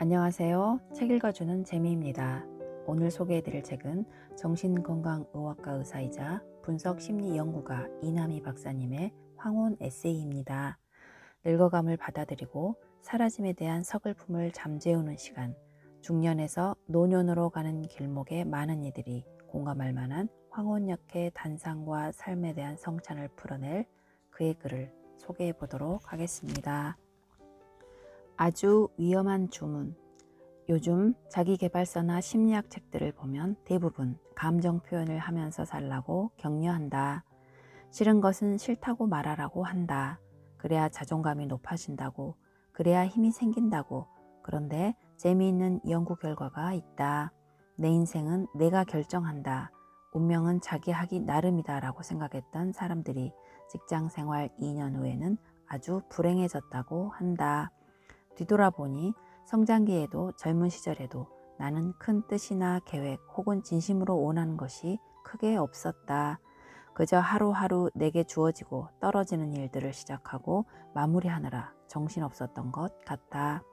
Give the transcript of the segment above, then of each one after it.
안녕하세요. 책 읽어주는 재미입니다. 오늘 소개해드릴 책은 정신건강의학과 의사이자 분석심리연구가 이남희 박사님의 황혼 에세이입니다. 늙어감을 받아들이고 사라짐에 대한 서글픔을 잠재우는 시간, 중년에서 노년으로 가는 길목에 많은 이들이 공감할 만한 황혼역의 단상과 삶에 대한 성찬을 풀어낼 그의 글을 소개해 보도록 하겠습니다. 아주 위험한 주문. 요즘 자기계발서나 심리학 책들을 보면 대부분 감정 표현을 하면서 살라고 격려한다. 싫은 것은 싫다고 말하라고 한다. 그래야 자존감이 높아진다고. 그래야 힘이 생긴다고. 그런데 재미있는 연구 결과가 있다. 내 인생은 내가 결정한다. 운명은 자기 하기 나름이다 라고 생각했던 사람들이 직장 생활 2년 후에는 아주 불행해졌다고 한다. 뒤돌아보니 성장기에도 젊은 시절에도 나는 큰 뜻이나 계획 혹은 진심으로 원하는 것이 크게 없었다. 그저 하루하루 내게 주어지고 떨어지는 일들을 시작하고 마무리하느라 정신없었던 것 같다.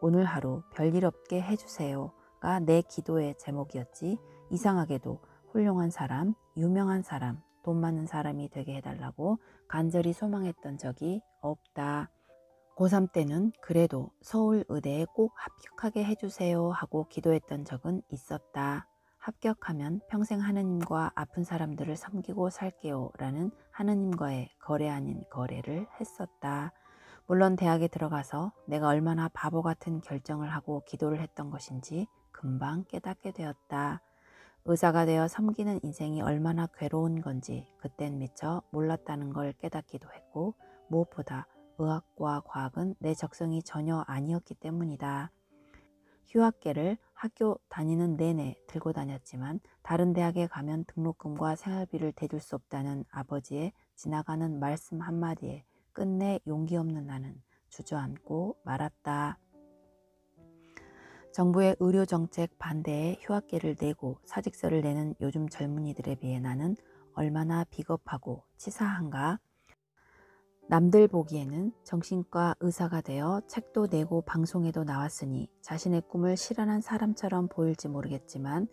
오늘 하루 별일 없게 해주세요가 내 기도의 제목이었지. 이상하게도 훌륭한 사람, 유명한 사람, 돈 많은 사람이 되게 해달라고 간절히 소망했던 적이 없다. 고3 때는 그래도 서울의대에 꼭 합격하게 해주세요 하고 기도했던 적은 있었다. 합격하면 평생 하느님과 아픈 사람들을 섬기고 살게요 라는 하느님과의 거래 아닌 거래를 했었다. 물론 대학에 들어가서 내가 얼마나 바보 같은 결정을 하고 기도를 했던 것인지 금방 깨닫게 되었다. 의사가 되어 섬기는 인생이 얼마나 괴로운 건지 그땐 미처 몰랐다는 걸 깨닫기도 했고, 무엇보다 의학과 과학은 내 적성이 전혀 아니었기 때문이다. 휴학계를 학교 다니는 내내 들고 다녔지만 다른 대학에 가면 등록금과 생활비를 대줄 수 없다는 아버지의 지나가는 말씀 한마디에 끝내 용기 없는 나는 주저앉고 말았다. 정부의 의료정책 반대에 휴학계를 내고 사직서를 내는 요즘 젊은이들에 비해 나는 얼마나 비겁하고 치사한가. 남들 보기에는 정신과 의사가 되어 책도 내고 방송에도 나왔으니 자신의 꿈을 실현한 사람처럼 보일지 모르겠지만,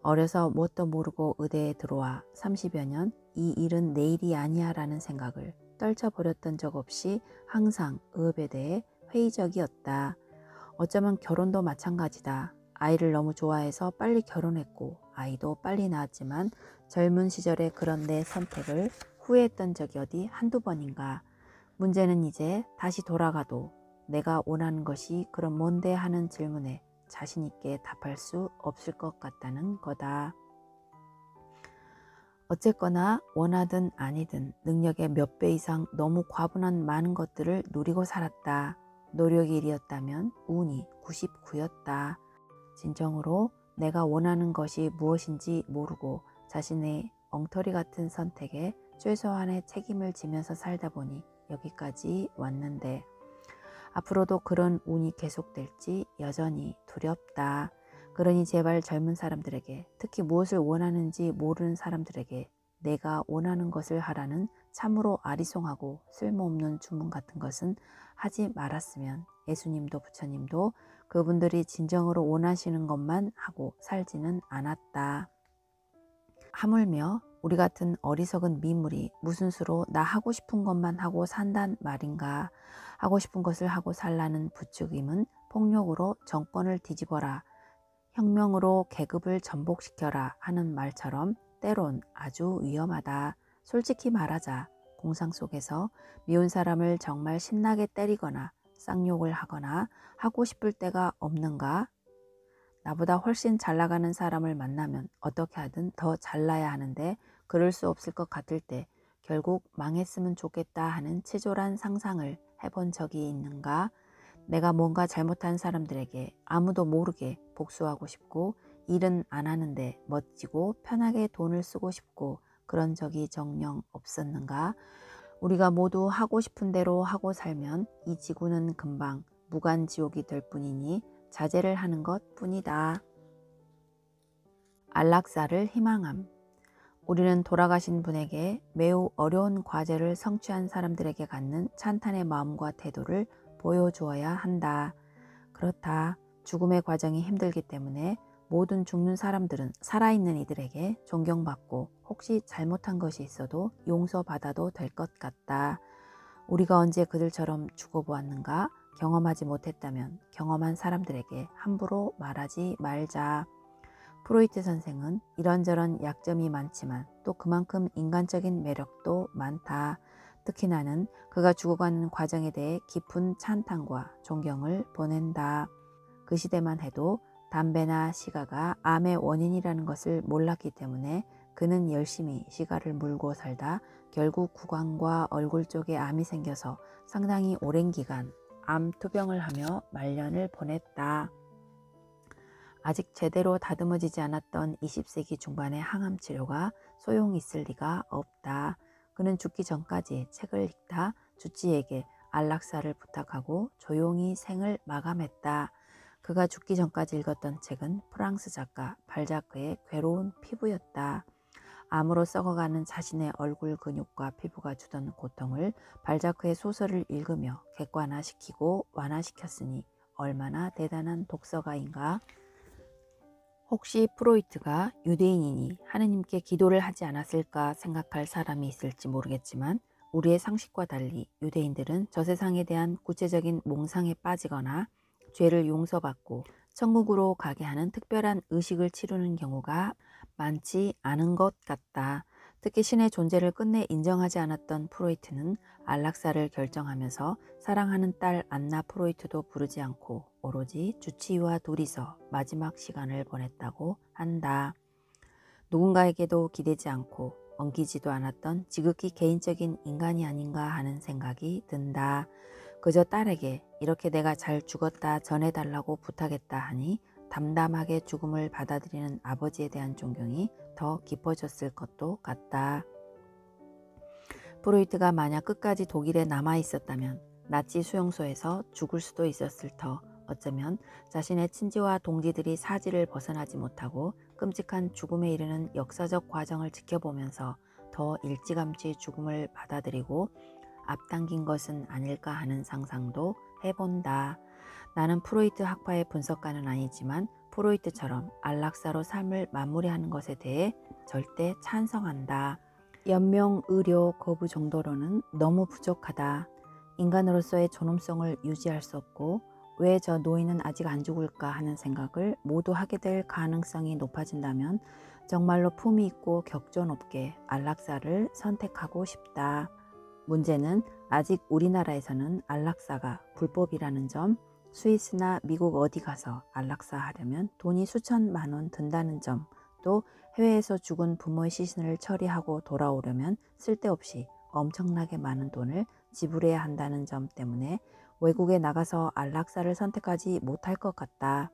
어려서 뭣도 모르고 의대에 들어와 30여 년 이 일은 내 일이 아니야 라는 생각을 떨쳐버렸던 적 없이 항상 의업에 대해 회의적이었다. 어쩌면 결혼도 마찬가지다. 아이를 너무 좋아해서 빨리 결혼했고 아이도 빨리 낳았지만 젊은 시절에 그런 내 선택을 후회했던 적이 어디 한두 번인가. 문제는 이제 다시 돌아가도 내가 원하는 것이 그럼 뭔데 하는 질문에 자신 있게 답할 수 없을 것 같다는 거다. 어쨌거나 원하든 아니든 능력의 몇 배 이상 너무 과분한 많은 것들을 누리고 살았다. 노력이 1이었다면 운이 99였다. 진정으로 내가 원하는 것이 무엇인지 모르고 자신의 엉터리 같은 선택에 최소한의 책임을 지면서 살다 보니 여기까지 왔는데, 앞으로도 그런 운이 계속될지 여전히 두렵다. 그러니 제발 젊은 사람들에게, 특히 무엇을 원하는지 모르는 사람들에게 내가 원하는 것을 하라는 참으로 아리송하고 쓸모없는 주문 같은 것은 하지 말았으면 예수님도 부처님도 그분들이 진정으로 원하시는 것만 하고 살지는 않았다. 하물며 우리 같은 어리석은 미물이 무슨 수로 나 하고 싶은 것만 하고 산단 말인가. 하고 싶은 것을 하고 살라는 부추김은 폭력으로 정권을 뒤집어라, 혁명으로 계급을 전복시켜라 하는 말처럼 때론 아주 위험하다. 솔직히 말하자, 공상 속에서 미운 사람을 정말 신나게 때리거나 쌍욕을 하거나 하고 싶을 때가 없는가? 나보다 훨씬 잘 나가는 사람을 만나면 어떻게 하든 더 잘나야 하는데 그럴 수 없을 것 같을 때 결국 망했으면 좋겠다 하는 치졸한 상상을 해본 적이 있는가? 내가 뭔가 잘못한 사람들에게 아무도 모르게 복수하고 싶고 일은 안 하는데 멋지고 편하게 돈을 쓰고 싶고 그런 적이 정녕 없었는가? 우리가 모두 하고 싶은 대로 하고 살면 이 지구는 금방 무간지옥이 될 뿐이니 자제를 하는 것 뿐이다. 안락사를 희망함. 우리는 돌아가신 분에게 매우 어려운 과제를 성취한 사람들에게 갖는 찬탄의 마음과 태도를 보여주어야 한다. 그렇다. 죽음의 과정이 힘들기 때문에 모든 죽는 사람들은 살아있는 이들에게 존경받고 혹시 잘못한 것이 있어도 용서받아도 될 것 같다. 우리가 언제 그들처럼 죽어보았는가? 경험하지 못했다면 경험한 사람들에게 함부로 말하지 말자. 프로이트 선생은 이런저런 약점이 많지만 또 그만큼 인간적인 매력도 많다. 특히 나는 그가 죽어가는 과정에 대해 깊은 찬탄과 존경을 보낸다. 그 시대만 해도 담배나 시가가 암의 원인이라는 것을 몰랐기 때문에 그는 열심히 시가를 물고 살다 결국 구강과 얼굴 쪽에 암이 생겨서 상당히 오랜 기간 암 투병을 하며 말년을 보냈다. 아직 제대로 다듬어지지 않았던 20세기 중반의 항암 치료가 소용 있을 리가 없다. 그는 죽기 전까지 책을 읽다 주치에게 안락사를 부탁하고 조용히 생을 마감했다. 그가 죽기 전까지 읽었던 책은 프랑스 작가 발자크의 괴로운 피부였다. 암으로 썩어가는 자신의 얼굴 근육과 피부가 주던 고통을 발자크의 소설을 읽으며 객관화시키고 완화시켰으니 얼마나 대단한 독서가인가. 혹시 프로이트가 유대인이니 하느님께 기도를 하지 않았을까 생각할 사람이 있을지 모르겠지만 우리의 상식과 달리 유대인들은 저 세상에 대한 구체적인 몽상에 빠지거나 죄를 용서받고 천국으로 가게 하는 특별한 의식을 치르는 경우가 많지 않은 것 같다. 특히 신의 존재를 끝내 인정하지 않았던 프로이트는 안락사를 결정하면서 사랑하는 딸 안나 프로이트도 부르지 않고 오로지 주치의와 둘이서 마지막 시간을 보냈다고 한다. 누군가에게도 기대지 않고 엉키지도 않았던 지극히 개인적인 인간이 아닌가 하는 생각이 든다. 그저 딸에게 이렇게 내가 잘 죽었다 전해달라고 부탁했다 하니 담담하게 죽음을 받아들이는 아버지에 대한 존경이 더 깊어졌을 것도 같다. 프로이트가 만약 끝까지 독일에 남아 있었다면 나치 수용소에서 죽을 수도 있었을 터 어쩌면 자신의 친지와 동지들이 사지를 벗어나지 못하고 끔찍한 죽음에 이르는 역사적 과정을 지켜보면서 더 일찌감치 죽음을 받아들이고 앞당긴 것은 아닐까 하는 상상도 해본다. 나는 프로이트 학파의 분석가는 아니지만 프로이트처럼 안락사로 삶을 마무리하는 것에 대해 절대 찬성한다. 연명, 의료, 거부 정도로는 너무 부족하다. 인간으로서의 존엄성을 유지할 수 없고 왜 저 노인은 아직 안 죽을까 하는 생각을 모두 하게 될 가능성이 높아진다면 정말로 품위 있고 격조 높게 안락사를 선택하고 싶다. 문제는 아직 우리나라에서는 안락사가 불법이라는 점, 스위스나 미국 어디 가서 안락사 하려면 돈이 수천만 원 든다는 점, 또 해외에서 죽은 부모의 시신을 처리하고 돌아오려면 쓸데없이 엄청나게 많은 돈을 지불해야 한다는 점 때문에 외국에 나가서 안락사를 선택하지 못할 것 같다.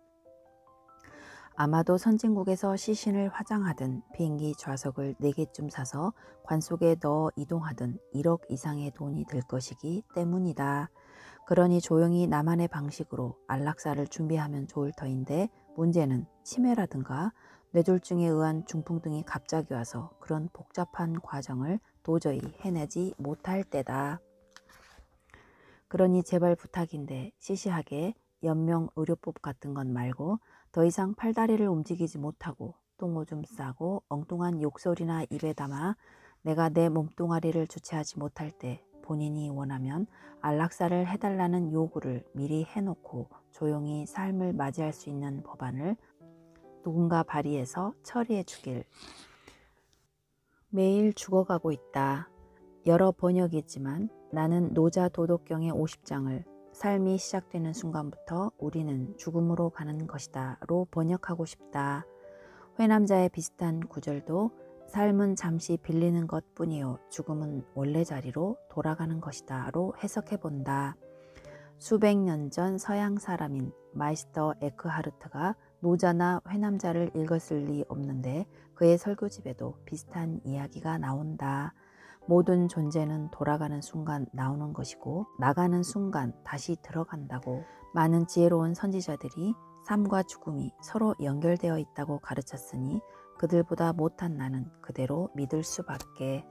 아마도 선진국에서 시신을 화장하든 비행기 좌석을 4개쯤 사서 관 속에 넣어 이동하든 1억 이상의 돈이 들 것이기 때문이다. 그러니 조용히 나만의 방식으로 안락사를 준비하면 좋을 터인데 문제는 치매라든가 뇌졸중에 의한 중풍 등이 갑자기 와서 그런 복잡한 과정을 도저히 해내지 못할 때다. 그러니 제발 부탁인데 시시하게 연명 의료법 같은 건 말고 더 이상 팔다리를 움직이지 못하고 똥오줌 싸고 엉뚱한 욕설이나 입에 담아 내가 내 몸뚱아리를 주체하지 못할 때 본인이 원하면 안락사를 해달라는 요구를 미리 해놓고 조용히 삶을 맞이할 수 있는 법안을 누군가 발의해서 처리해 주길. 매일 죽어가고 있다. 여러 번역이 있지만 나는 노자 도덕경의 50장을 삶이 시작되는 순간부터 우리는 죽음으로 가는 것이다로 번역하고 싶다. 회남자의 비슷한 구절도 삶은 잠시 빌리는 것뿐이요 죽음은 원래 자리로 돌아가는 것이다로 해석해본다. 수백 년 전 서양 사람인 마이스터 에크하르트가 노자나 회남자를 읽었을 리 없는데 그의 설교집에도 비슷한 이야기가 나온다. 모든 존재는 돌아가는 순간 나오는 것이고 나가는 순간 다시 들어간다고. 많은 지혜로운 선지자들이 삶과 죽음이 서로 연결되어 있다고 가르쳤으니 그들보다 못한 나는 그대로 믿을 수밖에.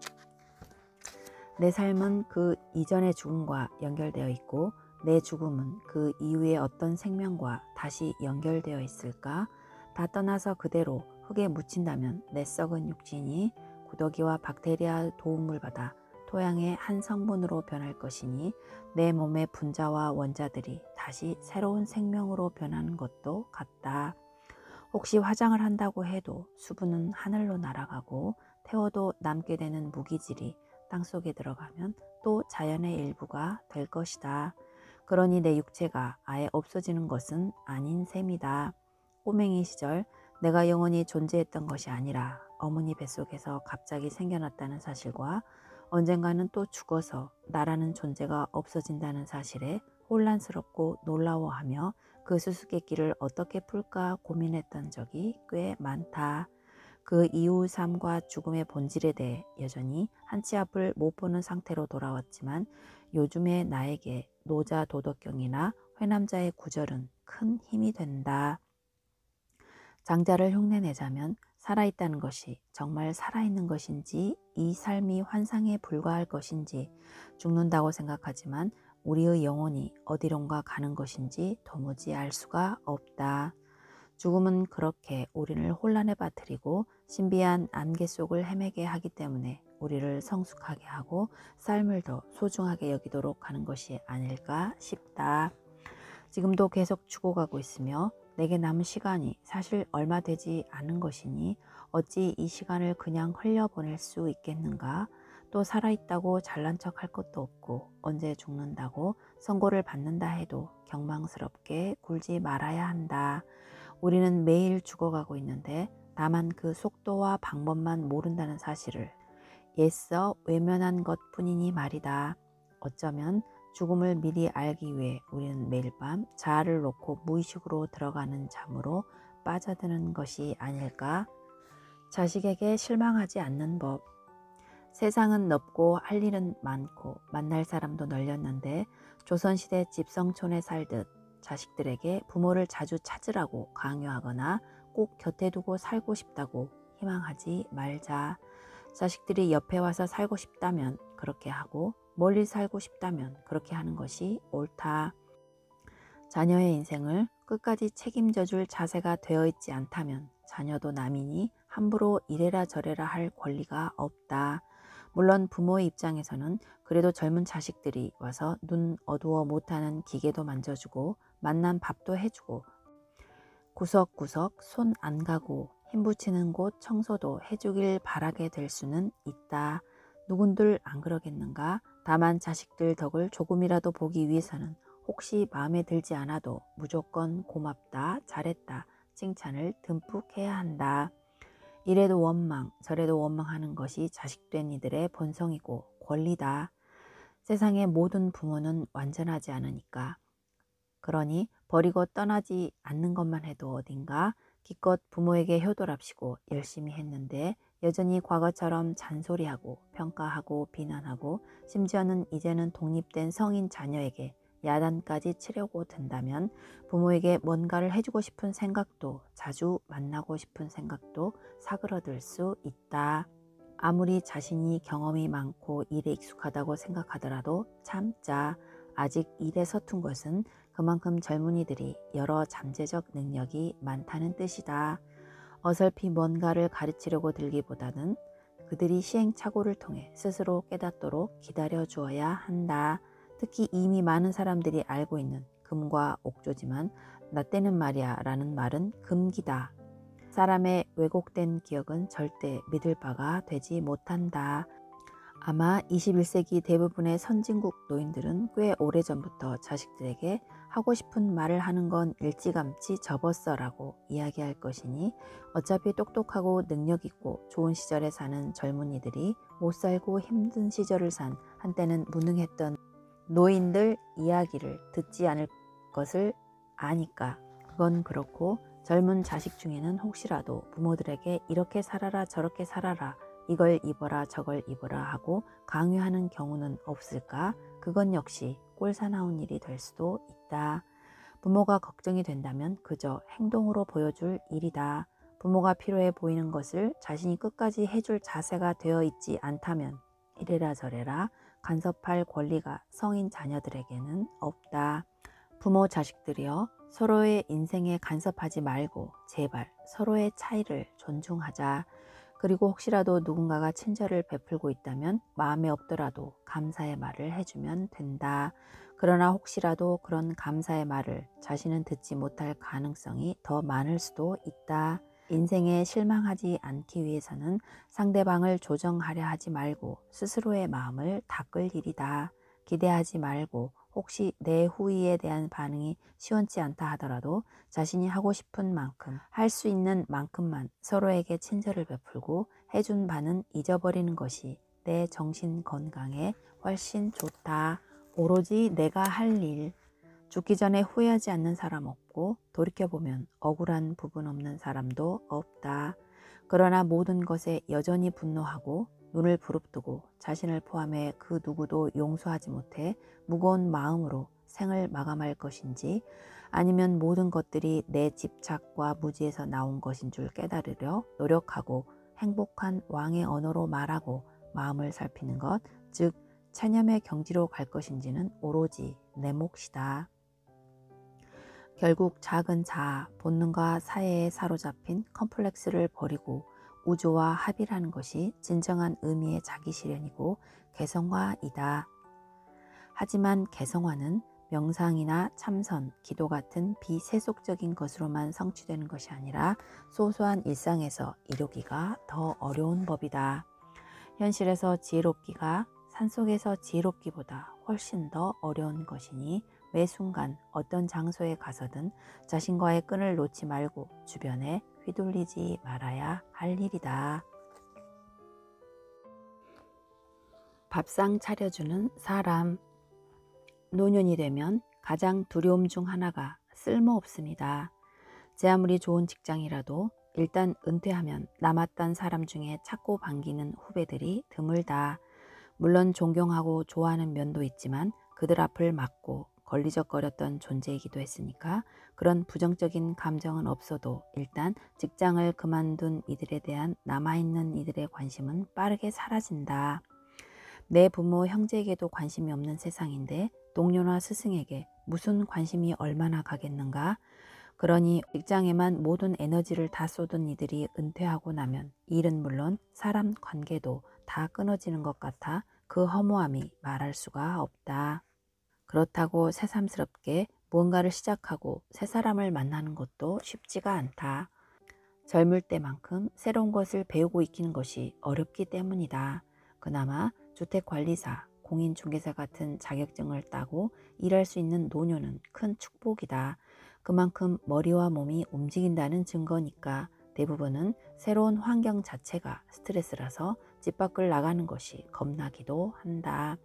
내 삶은 그 이전의 죽음과 연결되어 있고 내 죽음은 그 이후에 어떤 생명과 다시 연결되어 있을까? 다 떠나서 그대로 흙에 묻힌다면 내 썩은 육신이 구더기와 박테리아 도움을 받아 토양의 한 성분으로 변할 것이니 내 몸의 분자와 원자들이 다시 새로운 생명으로 변하는 것도 같다. 혹시 화장을 한다고 해도 수분은 하늘로 날아가고 태워도 남게 되는 무기질이 땅속에 들어가면 또 자연의 일부가 될 것이다. 그러니 내 육체가 아예 없어지는 것은 아닌 셈이다. 꼬맹이 시절 내가 영원히 존재했던 것이 아니라 어머니 뱃속에서 갑자기 생겨났다는 사실과 언젠가는 또 죽어서 나라는 존재가 없어진다는 사실에 혼란스럽고 놀라워하며 그 수수께끼를 어떻게 풀까 고민했던 적이 꽤 많다. 그 이후 삶과 죽음의 본질에 대해 여전히 한치 앞을 못 보는 상태로 돌아왔지만 요즘의 나에게 노자 도덕경이나 회남자의 구절은 큰 힘이 된다. 장자를 흉내내자면 살아있다는 것이 정말 살아있는 것인지 이 삶이 환상에 불과할 것인지 죽는다고 생각하지만 우리의 영혼이 어디론가 가는 것인지 도무지 알 수가 없다. 죽음은 그렇게 우리를 혼란에 빠뜨리고 신비한 안개 속을 헤매게 하기 때문에 우리를 성숙하게 하고 삶을 더 소중하게 여기도록 하는 것이 아닐까 싶다. 지금도 계속 죽어가고 있으며 내게 남은 시간이 사실 얼마 되지 않은 것이니 어찌 이 시간을 그냥 흘려보낼 수 있겠는가? 또 살아있다고 잘난 척 할 것도 없고 언제 죽는다고 선고를 받는다 해도 경망스럽게 굴지 말아야 한다. 우리는 매일 죽어가고 있는데 다만 그 속도와 방법만 모른다는 사실을 애써 외면한 것뿐이니 말이다. 어쩌면 죽음을 미리 알기 위해 우리는 매일 밤 자아를 놓고 무의식으로 들어가는 잠으로 빠져드는 것이 아닐까? 자식에게 실망하지 않는 법. 세상은 넓고 할 일은 많고 만날 사람도 널렸는데 조선시대 집성촌에 살듯 자식들에게 부모를 자주 찾으라고 강요하거나 꼭 곁에 두고 살고 싶다고 희망하지 말자. 자식들이 옆에 와서 살고 싶다면 그렇게 하고 멀리 살고 싶다면 그렇게 하는 것이 옳다. 자녀의 인생을 끝까지 책임져 줄 자세가 되어 있지 않다면 자녀도 남이니 함부로 이래라 저래라 할 권리가 없다. 물론 부모의 입장에서는 그래도 젊은 자식들이 와서 눈 어두워 못하는 기계도 만져주고 만난 밥도 해주고 구석구석 손 안 가고 힘 붙이는 곳 청소도 해주길 바라게 될 수는 있다. 누군들 안 그러겠는가? 다만 자식들 덕을 조금이라도 보기 위해서는 혹시 마음에 들지 않아도 무조건 고맙다, 잘했다, 칭찬을 듬뿍 해야 한다. 이래도 원망, 저래도 원망하는 것이 자식된 이들의 본성이고 권리다. 세상의 모든 부모는 완전하지 않으니까. 그러니 버리고 떠나지 않는 것만 해도 어딘가 기껏 부모에게 효도랍시고 열심히 했는데 여전히 과거처럼 잔소리하고 평가하고 비난하고 심지어는 이제는 독립된 성인 자녀에게 야단까지 치려고 든다면 부모에게 뭔가를 해주고 싶은 생각도 자주 만나고 싶은 생각도 사그러들 수 있다. 아무리 자신이 경험이 많고 일에 익숙하다고 생각하더라도 참자. 아직 일에 서툰 것은 그만큼 젊은이들이 여러 잠재적 능력이 많다는 뜻이다. 어설피 뭔가를 가르치려고 들기보다는 그들이 시행착오를 통해 스스로 깨닫도록 기다려 주어야 한다. 특히 이미 많은 사람들이 알고 있는 금과 옥조지만 나 때는 말이야 라는 말은 금기다. 사람의 왜곡된 기억은 절대 믿을 바가 되지 못한다. 아마 21세기 대부분의 선진국 노인들은 꽤 오래전부터 자식들에게 하고 싶은 말을 하는 건 일찌감치 접었어 라고 이야기할 것이니 어차피 똑똑하고 능력있고 좋은 시절에 사는 젊은이들이 못 살고 힘든 시절을 산 한때는 무능했던 노인들 이야기를 듣지 않을 것을 아니까. 그건 그렇고 젊은 자식 중에는 혹시라도 부모들에게 이렇게 살아라 저렇게 살아라 이걸 입어라 저걸 입어라 하고 강요하는 경우는 없을까? 그건 역시 꼴사나운 일이 될 수도 있다. 부모가 걱정이 된다면 그저 행동으로 보여줄 일이다. 부모가 필요해 보이는 것을 자신이 끝까지 해줄 자세가 되어 있지 않다면 이래라 저래라 간섭할 권리가 성인 자녀들에게는 없다. 부모 자식들이여 서로의 인생에 간섭하지 말고 제발 서로의 차이를 존중하자. 그리고 혹시라도 누군가가 친절을 베풀고 있다면 마음에 없더라도 감사의 말을 해주면 된다. 그러나 혹시라도 그런 감사의 말을 자신은 듣지 못할 가능성이 더 많을 수도 있다. 인생에 실망하지 않기 위해서는 상대방을 조정하려 하지 말고 스스로의 마음을 닦을 일이다. 기대하지 말고 혹시 내 후위에 대한 반응이 시원치 않다 하더라도 자신이 하고 싶은 만큼 할 수 있는 만큼만 서로에게 친절을 베풀고 해준 바는 잊어버리는 것이 내 정신 건강에 훨씬 좋다. 오로지 내가 할 일, 죽기 전에 후회하지 않는 사람 없고 돌이켜보면 억울한 부분 없는 사람도 없다. 그러나 모든 것에 여전히 분노하고 눈을 부릅뜨고 자신을 포함해 그 누구도 용서하지 못해 무거운 마음으로 생을 마감할 것인지 아니면 모든 것들이 내 집착과 무지에서 나온 것인 줄 깨달으려 노력하고 행복한 왕의 언어로 말하고 마음을 살피는 것, 즉 체념의 경지로 갈 것인지는 오로지 내 몫이다. 결국 작은 자아, 본능과 사회에 사로잡힌 컴플렉스를 버리고 우주와 합일하는 것이 진정한 의미의 자기 실현이고 개성화이다. 하지만 개성화는 명상이나 참선, 기도 같은 비세속적인 것으로만 성취되는 것이 아니라 소소한 일상에서 이루기가 더 어려운 법이다. 현실에서 지혜롭기가 산속에서 지혜롭기보다 훨씬 더 어려운 것이니 매 순간 어떤 장소에 가서든 자신과의 끈을 놓지 말고 주변에 휘둘리지 말아야 할 일이다. 밥상 차려주는 사람. 노년이 되면 가장 두려움 중 하나가 쓸모없습니다. 제 아무리 좋은 직장이라도 일단 은퇴하면 남았던 사람 중에 찾고 반기는 후배들이 드물다. 물론 존경하고 좋아하는 면도 있지만 그들 앞을 막고 걸리적거렸던 존재이기도 했으니까 그런 부정적인 감정은 없어도 일단 직장을 그만둔 이들에 대한 남아있는 이들의 관심은 빠르게 사라진다. 내 부모, 형제에게도 관심이 없는 세상인데 동료나 스승에게 무슨 관심이 얼마나 가겠는가? 그러니 직장에만 모든 에너지를 다 쏟은 이들이 은퇴하고 나면 일은 물론 사람 관계도 다 끊어지는 것 같아 그 허무함이 말할 수가 없다. 그렇다고 새삼스럽게 무언가를 시작하고 새 사람을 만나는 것도 쉽지가 않다. 젊을 때만큼 새로운 것을 배우고 익히는 것이 어렵기 때문이다. 그나마 주택관리사, 공인중개사 같은 자격증을 따고 일할 수 있는 노년은 큰 축복이다. 그만큼 머리와 몸이 움직인다는 증거니까 대부분은 새로운 환경 자체가 스트레스라서 집 밖을 나가는 것이 겁나기도 한다.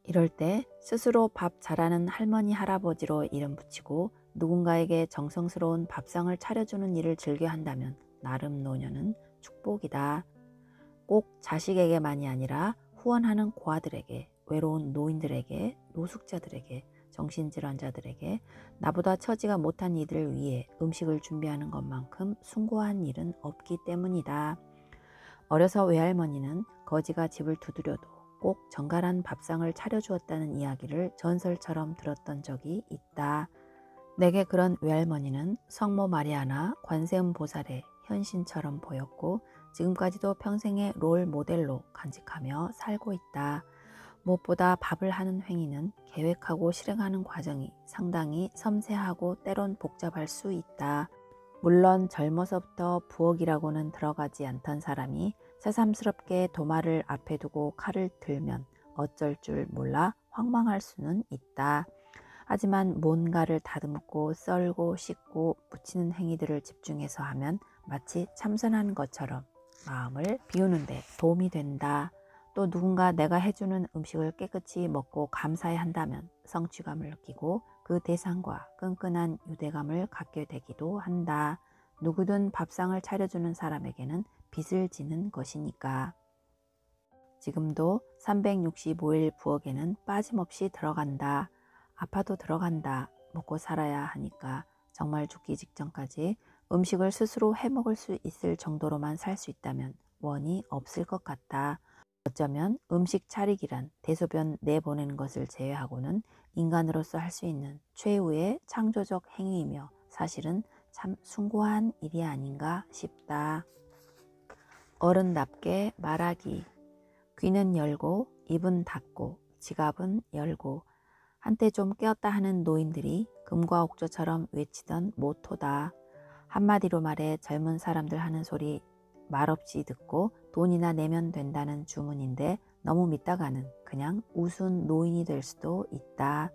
이럴 때 스스로 밥 잘하는 할머니 할아버지로 이름 붙이고 누군가에게 정성스러운 밥상을 차려주는 일을 즐겨 한다면 나름 노년은 축복이다. 꼭 자식에게만이 아니라 후원하는 고아들에게, 외로운 노인들에게, 노숙자들에게, 정신질환자들에게 나보다 처지가 못한 이들을 위해 음식을 준비하는 것만큼 숭고한 일은 없기 때문이다. 어려서 외할머니는 거지가 집을 두드려도 꼭 정갈한 밥상을 차려주었다는 이야기를 전설처럼 들었던 적이 있다. 내게 그런 외할머니는 성모 마리아나 관세음 보살의 현신처럼 보였고 지금까지도 평생의 롤 모델로 간직하며 살고 있다. 무엇보다 밥을 하는 행위는 계획하고 실행하는 과정이 상당히 섬세하고 때론 복잡할 수 있다. 물론 젊어서부터 부엌이라고는 들어가지 않던 사람이 새삼스럽게 도마를 앞에 두고 칼을 들면 어쩔 줄 몰라 황망할 수는 있다. 하지만 뭔가를 다듬고 썰고 씻고 무치는 행위들을 집중해서 하면 마치 참선하는 것처럼 마음을 비우는 데 도움이 된다. 또 누군가 내가 해주는 음식을 깨끗이 먹고 감사해야 한다면 성취감을 느끼고 그 대상과 끈끈한 유대감을 갖게 되기도 한다. 누구든 밥상을 차려주는 사람에게는 빚을 지는 것이니까. 지금도 365일 부엌에는 빠짐없이 들어간다. 아파도 들어간다. 먹고 살아야 하니까 정말 죽기 직전까지 음식을 스스로 해먹을 수 있을 정도로만 살 수 있다면 원이 없을 것 같다. 어쩌면 음식 차리기란 대소변 내보내는 것을 제외하고는 인간으로서 할 수 있는 최후의 창조적 행위이며 사실은 참 숭고한 일이 아닌가 싶다. 어른답게 말하기. 귀는 열고 입은 닫고 지갑은 열고. 한때 좀 깨었다 하는 노인들이 금과 옥조처럼 외치던 모토다. 한마디로 말해 젊은 사람들 하는 소리 말없이 듣고 돈이나 내면 된다는 주문인데 너무 믿다가는 그냥 우스운 노인이 될 수도 있다.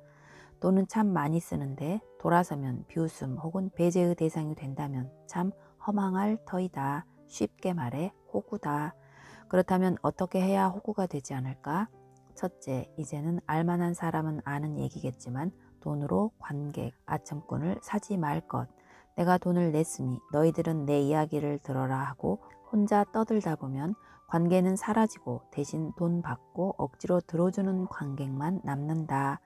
돈은 참 많이 쓰는데 돌아서면 비웃음 혹은 배제의 대상이 된다면 참 허망할 터이다. 쉽게 말해 호구다. 그렇다면 어떻게 해야 호구가 되지 않을까? 첫째, 이제는 알만한 사람은 아는 얘기겠지만 돈으로 관객, 아첨꾼을 사지 말 것. 내가 돈을 냈으니 너희들은 내 이야기를 들어라 하고 혼자 떠들다 보면 관계는 사라지고 대신 돈 받고 억지로 들어주는 관객만 남는다.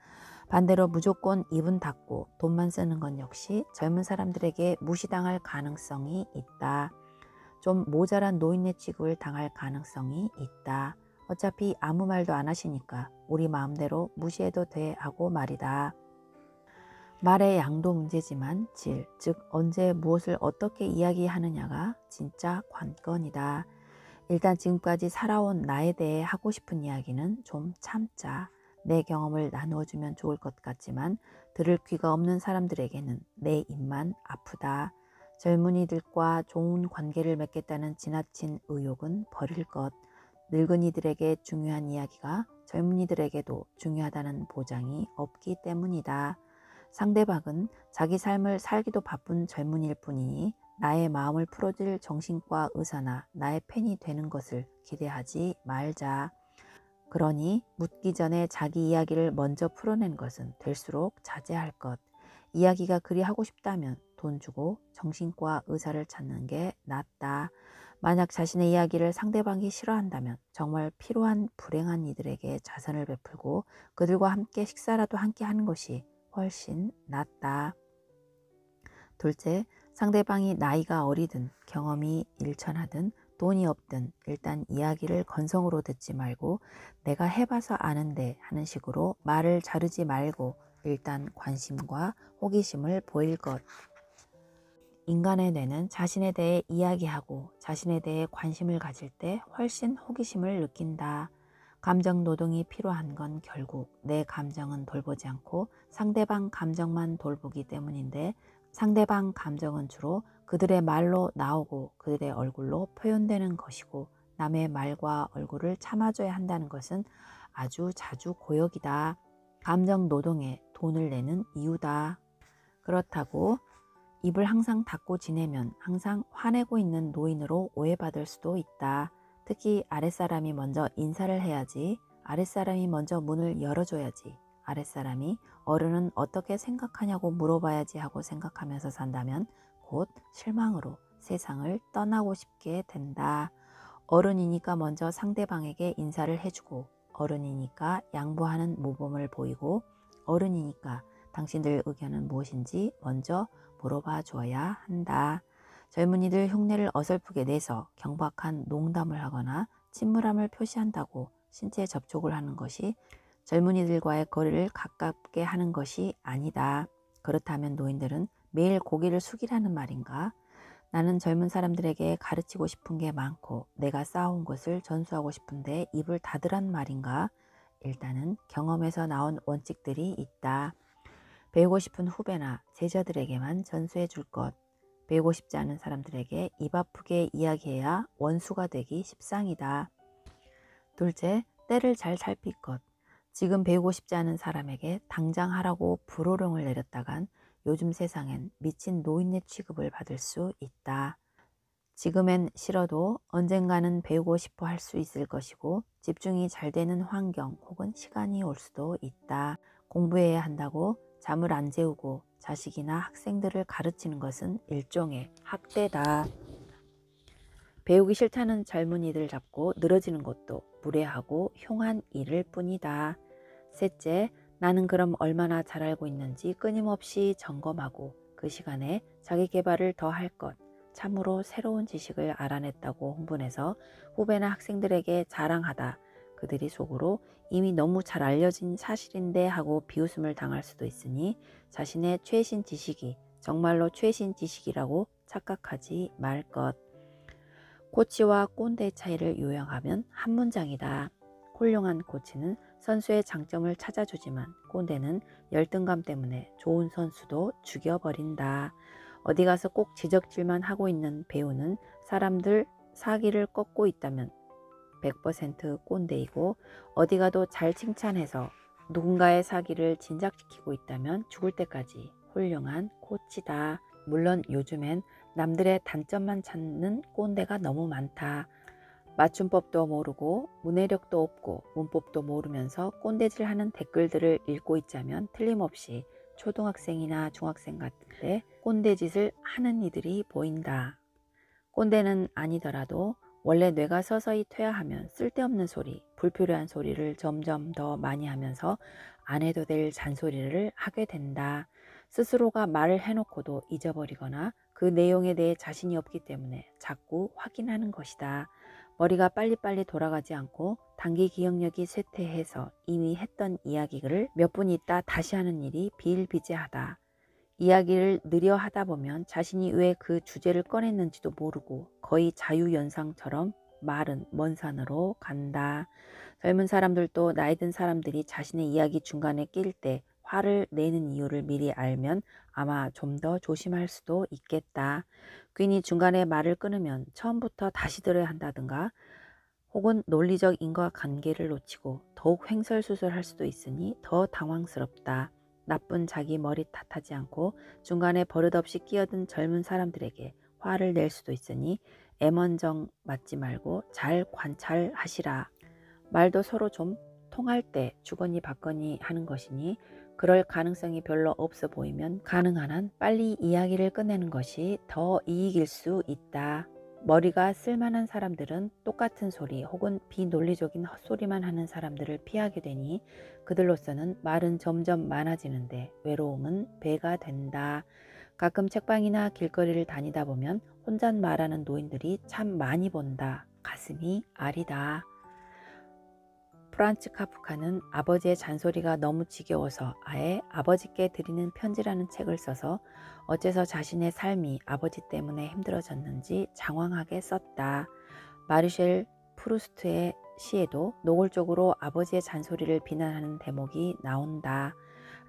반대로 무조건 입은 닫고 돈만 쓰는 건 역시 젊은 사람들에게 무시당할 가능성이 있다. 좀 모자란 노인네 취급을 당할 가능성이 있다. 어차피 아무 말도 안 하시니까 우리 마음대로 무시해도 돼 하고 말이다. 말의 양도 문제지만 질, 즉 언제 무엇을 어떻게 이야기하느냐가 진짜 관건이다. 일단 지금까지 살아온 나에 대해 하고 싶은 이야기는 좀 참자. 내 경험을 나누어주면 좋을 것 같지만 들을 귀가 없는 사람들에게는 내 입만 아프다. 젊은이들과 좋은 관계를 맺겠다는 지나친 의욕은 버릴 것. 늙은이들에게 중요한 이야기가 젊은이들에게도 중요하다는 보장이 없기 때문이다. 상대방은 자기 삶을 살기도 바쁜 젊은이일 뿐이니 나의 마음을 풀어줄 정신과 의사나 나의 팬이 되는 것을 기대하지 말자. 그러니 묻기 전에 자기 이야기를 먼저 풀어낸 것은 될수록 자제할 것. 이야기가 그리 하고 싶다면 돈 주고 정신과 의사를 찾는 게 낫다. 만약 자신의 이야기를 상대방이 싫어한다면 정말 필요한 불행한 이들에게 자선을 베풀고 그들과 함께 식사라도 함께 하는 것이 훨씬 낫다. 둘째, 상대방이 나이가 어리든 경험이 일천하든 돈이 없든 일단 이야기를 건성으로 듣지 말고 내가 해봐서 아는데 하는 식으로 말을 자르지 말고 일단 관심과 호기심을 보일 것. 인간의 뇌는 자신에 대해 이야기하고 자신에 대해 관심을 가질 때 훨씬 호기심을 느낀다. 감정 노동이 필요한 건 결국 내 감정은 돌보지 않고 상대방 감정만 돌보기 때문인데 상대방 감정은 주로 그들의 말로 나오고 그들의 얼굴로 표현되는 것이고 남의 말과 얼굴을 참아줘야 한다는 것은 아주 자주 고역이다. 감정 노동에 돈을 내는 이유다. 그렇다고 입을 항상 닫고 지내면 항상 화내고 있는 노인으로 오해받을 수도 있다. 특히 아랫사람이 먼저 인사를 해야지, 아랫사람이 먼저 문을 열어줘야지, 아랫사람이 어른은 어떻게 생각하냐고 물어봐야지 하고 생각하면서 산다면 곧 실망으로 세상을 떠나고 싶게 된다. 어른이니까 먼저 상대방에게 인사를 해주고 어른이니까 양보하는 모범을 보이고 어른이니까 당신들 의견은 무엇인지 먼저 물어봐 줘야 한다. 젊은이들 흉내를 어설프게 내서 경박한 농담을 하거나 친밀함을 표시한다고 신체 접촉을 하는 것이 젊은이들과의 거리를 가깝게 하는 것이 아니다. 그렇다면 노인들은 매일 고개를 숙이라는 말인가? 나는 젊은 사람들에게 가르치고 싶은 게 많고 내가 쌓아온 것을 전수하고 싶은데 입을 닫으란 말인가? 일단은 경험에서 나온 원칙들이 있다. 배우고 싶은 후배나 제자들에게만 전수해 줄 것. 배우고 싶지 않은 사람들에게 입 아프게 이야기해야 원수가 되기 십상이다. 둘째, 때를 잘 살필 것. 지금 배우고 싶지 않은 사람에게 당장 하라고 불호령을 내렸다간 요즘 세상엔 미친 노인네 취급을 받을 수 있다. 지금엔 싫어도 언젠가는 배우고 싶어 할 수 있을 것이고 집중이 잘 되는 환경 혹은 시간이 올 수도 있다. 공부해야 한다고 잠을 안 재우고 자식이나 학생들을 가르치는 것은 일종의 학대다. 배우기 싫다는 젊은이들 잡고 늘어지는 것도 무례하고 흉한 일일 뿐이다. 셋째, 나는 그럼 얼마나 잘 알고 있는지 끊임없이 점검하고 그 시간에 자기 개발을 더 할 것. 참으로 새로운 지식을 알아냈다고 흥분해서 후배나 학생들에게 자랑하다 그들이 속으로 이미 너무 잘 알려진 사실인데 하고 비웃음을 당할 수도 있으니 자신의 최신 지식이 정말로 최신 지식이라고 착각하지 말 것. 코치와 꼰대의 차이를 요약하면 한 문장이다. 훌륭한 코치는 선수의 장점을 찾아주지만 꼰대는 열등감 때문에 좋은 선수도 죽여버린다. 어디 가서 꼭 지적질만 하고 있는 배우는 사람들 사기를 꺾고 있다면 100% 꼰대이고, 어디 가도 잘 칭찬해서 누군가의 사기를 진작시키고 있다면 죽을 때까지 훌륭한 코치다. 물론 요즘엔 남들의 단점만 찾는 꼰대가 너무 많다. 맞춤법도 모르고 문해력도 없고 문법도 모르면서 꼰대질하는 댓글들을 읽고 있자면 틀림없이 초등학생이나 중학생 같은데 꼰대짓을 하는 이들이 보인다. 꼰대는 아니더라도 원래 뇌가 서서히 퇴화하면 쓸데없는 소리, 불필요한 소리를 점점 더 많이 하면서 안 해도 될 잔소리를 하게 된다. 스스로가 말을 해놓고도 잊어버리거나 그 내용에 대해 자신이 없기 때문에 자꾸 확인하는 것이다. 머리가 빨리빨리 돌아가지 않고 단기 기억력이 쇠퇴해서 이미 했던 이야기를 몇 분 있다 다시 하는 일이 비일비재하다. 이야기를 느려 하다 보면 자신이 왜 그 주제를 꺼냈는지도 모르고 거의 자유연상처럼 말은 먼 산으로 간다. 젊은 사람들도 나이 든 사람들이 자신의 이야기 중간에 낄 때 화를 내는 이유를 미리 알면 아마 좀 더 조심할 수도 있겠다. 괜히 중간에 말을 끊으면 처음부터 다시 들어야 한다든가 혹은 논리적 인과관계를 놓치고 더욱 횡설수설할 수도 있으니 더 당황스럽다. 나쁜 자기 머리 탓하지 않고 중간에 버릇없이 끼어든 젊은 사람들에게 화를 낼 수도 있으니 애먼정 맞지 말고 잘 관찰하시라. 말도 서로 좀 통할 때 주거니 받거니 하는 것이니 그럴 가능성이 별로 없어 보이면 가능한 한 빨리 이야기를 끝내는 것이 더 이익일 수 있다. 머리가 쓸만한 사람들은 똑같은 소리 혹은 비논리적인 헛소리만 하는 사람들을 피하게 되니 그들로서는 말은 점점 많아지는데 외로움은 배가 된다. 가끔 책방이나 길거리를 다니다 보면 혼잣말하는 노인들이 참 많이 본다. 가슴이 아리다. 프란츠 카프카는 아버지의 잔소리가 너무 지겨워서 아예 아버지께 드리는 편지라는 책을 써서 어째서 자신의 삶이 아버지 때문에 힘들어졌는지 장황하게 썼다. 마르셀 프루스트의 시에도 노골적으로 아버지의 잔소리를 비난하는 대목이 나온다.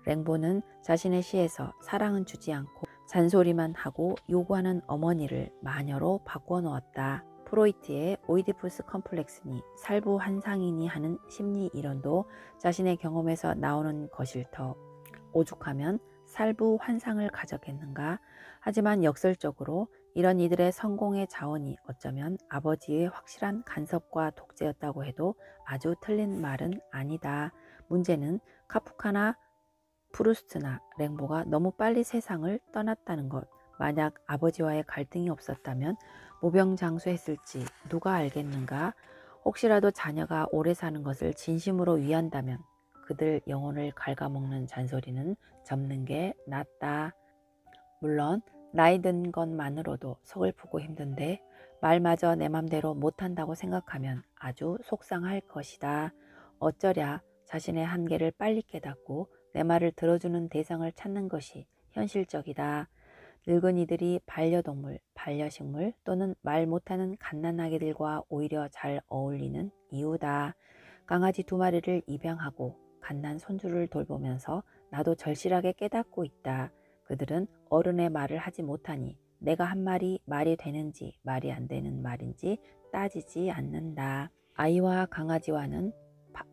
랭보는 자신의 시에서 사랑은 주지 않고 잔소리만 하고 요구하는 어머니를 마녀로 바꿔놓았다. 프로이트의 오이디푸스 컴플렉스니 살부 환상이니 하는 심리 이론도 자신의 경험에서 나오는 것일 터 오죽하면 살부 환상을 가졌겠는가. 하지만 역설적으로 이런 이들의 성공의 자원이 어쩌면 아버지의 확실한 간섭과 독재였다고 해도 아주 틀린 말은 아니다. 문제는 카프카나 프루스트나 랭보가 너무 빨리 세상을 떠났다는 것. 만약 아버지와의 갈등이 없었다면 무병장수했을지 누가 알겠는가. 혹시라도 자녀가 오래 사는 것을 진심으로 위한다면 그들 영혼을 갉아먹는 잔소리는 접는 게 낫다. 물론 나이 든 것만으로도 서글프고 힘든데 말마저 내 맘대로 못한다고 생각하면 아주 속상할 것이다. 어쩌랴 자신의 한계를 빨리 깨닫고 내 말을 들어주는 대상을 찾는 것이 현실적이다. 늙은이들이 반려동물, 반려식물 또는 말 못하는 갓난아기들과 오히려 잘 어울리는 이유다. 강아지 2마리를 입양하고 갓난 손주를 돌보면서 나도 절실하게 깨닫고 있다. 그들은 어른의 말을 하지 못하니 내가 한 말이 말이 되는지 말이 안 되는 말인지 따지지 않는다. 아이와 강아지와는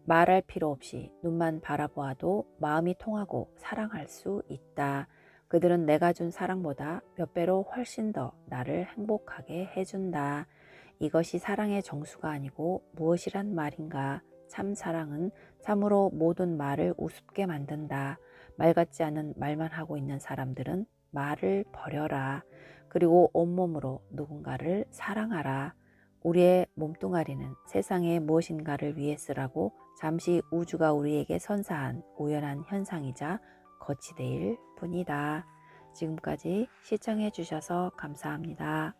말할 필요 없이 눈만 바라보아도 마음이 통하고 사랑할 수 있다. 그들은 내가 준 사랑보다 몇 배로 훨씬 더 나를 행복하게 해준다. 이것이 사랑의 정수가 아니고 무엇이란 말인가. 참 사랑은 참으로 모든 말을 우습게 만든다. 말 같지 않은 말만 하고 있는 사람들은 말을 버려라. 그리고 온몸으로 누군가를 사랑하라. 우리의 몸뚱아리는 세상의 무엇인가를 위해 쓰라고 잠시 우주가 우리에게 선사한 우연한 현상이자 거치대일 뿐이다. 지금까지 시청해 주셔서 감사합니다.